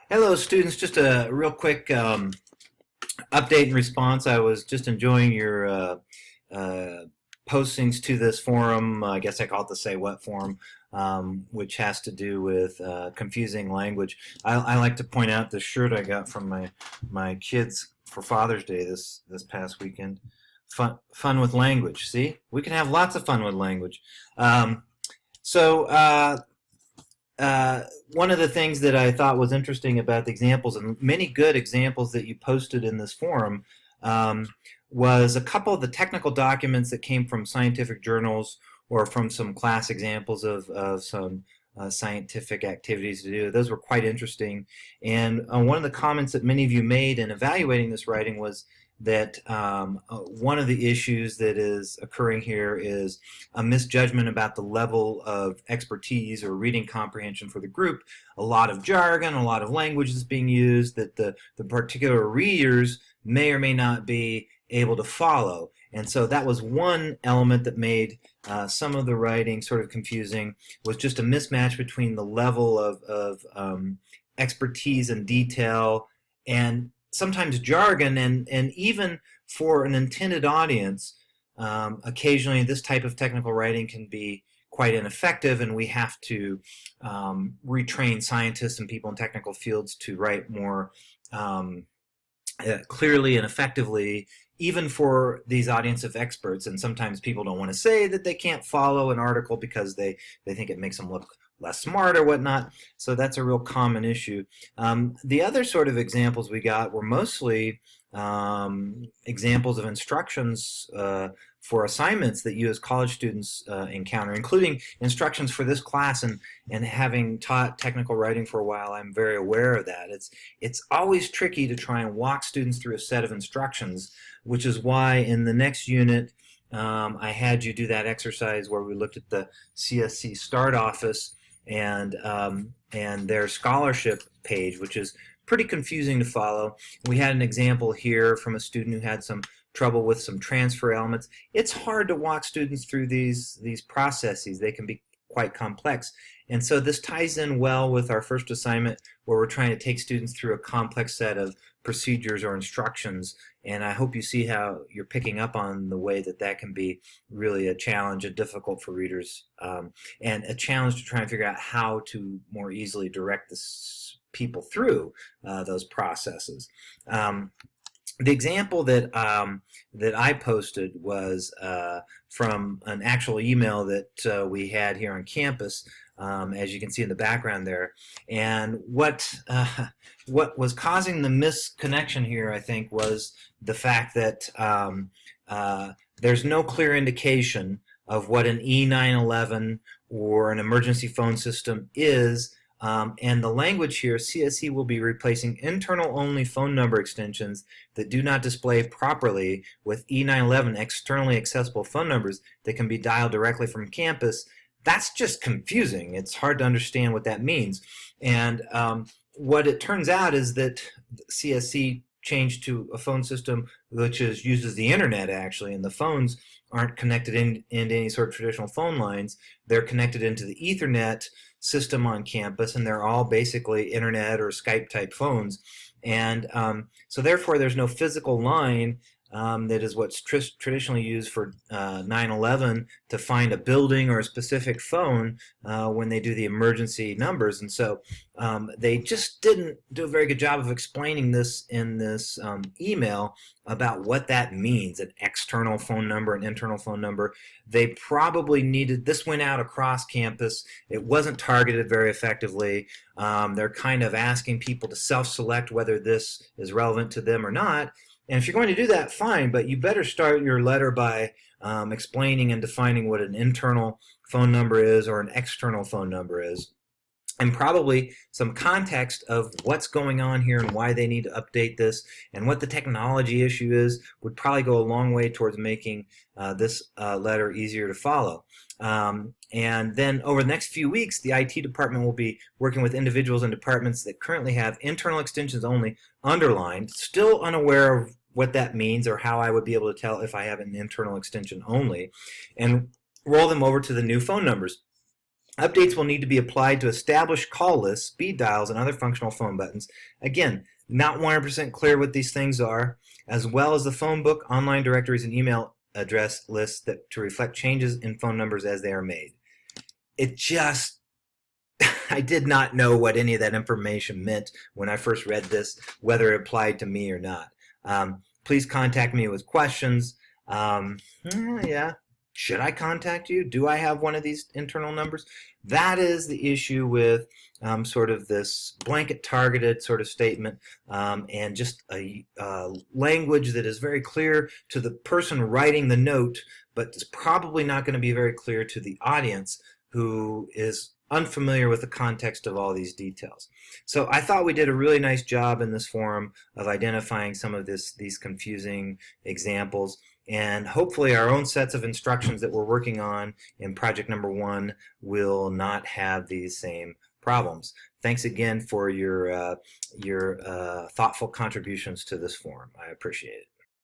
Hello, students. Just a real quick update and response. I was just enjoying your uh, postings to this forum. I guess I call it the Say What forum, which has to do with confusing language. I like to point out the shirt I got from my kids for Father's Day this past weekend. Fun with language. See, we can have lots of fun with language. Um, so. One of the things that I thought was interesting about the examples, and many good examples that you posted in this forum, um, was a couple of the technical documents that came from scientific journals or from some class examples of some scientific activities to do. Those were quite interesting. And one of the comments that many of you made in evaluating this writing was that one of the issues that is occurring here is a misjudgment about the level of expertise or reading comprehension for the group. A lot of jargon, a lot of language is being used that the particular readers may or may not be able to follow. And so that was one element that made some of the writing sort of confusing, was just a mismatch between the level of expertise and detail and sometimes jargon, and even for an intended audience, occasionally this type of technical writing can be quite ineffective, and we have to retrain scientists and people in technical fields to write more clearly and effectively, even for these audience of experts. And sometimes people don't want to say that they can't follow an article because they think it makes them look less smart or whatnot. So that's a real common issue. The other sort of examples we got were mostly examples of instructions for assignments that you as college students encounter, including instructions for this class. And having taught technical writing for a while, I'm very aware of that. It's always tricky to try and walk students through a set of instructions, which is why in the next unit I had you do that exercise where we looked at the CSC Start Office and their scholarship page, which is pretty confusing to follow. We had an example here from a student who had some trouble with some transfer elements. It's hard to walk students through these processes. They can be quite complex. And so this ties in well with our first assignment where we're trying to take students through a complex set of procedures or instructions. And I hope you see how you're picking up on the way that that can be really a challenge and difficult for readers, and a challenge to try and figure out how to more easily direct this people through those processes. The example that I posted was from an actual email that we had here on campus, as you can see in the background there. And what was causing the misconnection here, I think, was the fact that there's no clear indication of what an E911 or an emergency phone system is. And the language here, CSE will be replacing internal-only phone number extensions that do not display properly with E911 externally accessible phone numbers that can be dialed directly from campus. That's just confusing. It's hard to understand what that means. And what it turns out is that CSE changed to a phone system which uses the internet, actually, and the phones aren't connected into any sort of traditional phone lines. They're connected into the Ethernet system on campus, and they're all basically internet or Skype type phones. And so therefore there's no physical line that is what's traditionally used for 911 to find a building or a specific phone when they do the emergency numbers. And so they just didn't do a very good job of explaining this in this email about what that means, an external phone number, an internal phone number. They probably needed, this went out across campus. It wasn't targeted very effectively. They're kind of asking people to self-select whether this is relevant to them or not. And if you're going to do that, fine, but you better start your letter by explaining and defining what an internal phone number is or an external phone number is, and probably some context of what's going on here and why they need to update this and what the technology issue is would probably go a long way towards making this letter easier to follow. And then over the next few weeks, the IT department will be working with individuals and departments that currently have internal extensions only underlined, still unaware of what that means or how I would be able to tell if I have an internal extension only, and roll them over to the new phone numbers. Updates will need to be applied to established call lists, speed dials, and other functional phone buttons. Again, not 100% clear what these things are, as well as the phone book, online directories, and email address lists that to reflect changes in phone numbers as they are made. It just, I did not know what any of that information meant when I first read this, whether it applied to me or not. Please contact me with questions. Yeah. Should I contact you? Do I have one of these internal numbers? That is the issue with sort of this blanket targeted sort of statement and just a language that is very clear to the person writing the note, but is probably not going to be very clear to the audience who is unfamiliar with the context of all these details. So I thought we did a really nice job in this forum of identifying some of these confusing examples, and hopefully our own sets of instructions that we're working on in project number 1 will not have these same problems. Thanks again for your thoughtful contributions to this forum. I appreciate it.